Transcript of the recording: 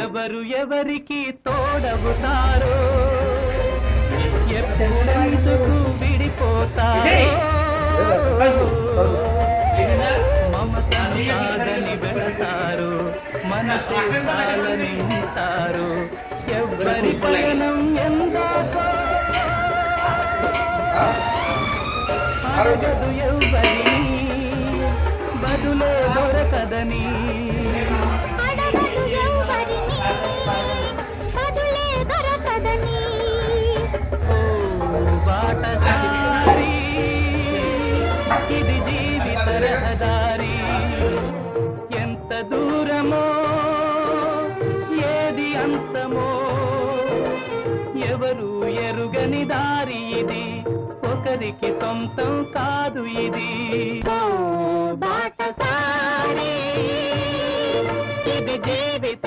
ఎవరు ఎవరికి తోడవుతారో ఎప్పుడెందుకు విడిపోతారో మమతను కాదని వెళతారు మనసు కాలని ఉంటారు ఎవ్వరి పయనం ఎందాకో అడగదు ఎవ్వరిని బదులే దొరకదని బాటసారి ఇది జీవిత రహదారి ఎంత దూరమో ఏది అంతమో ఎవరు ఎరుగని దారి ఇది ఒకరికి సొంతం కాదు ఇది బాటసారి ఇది జీవిత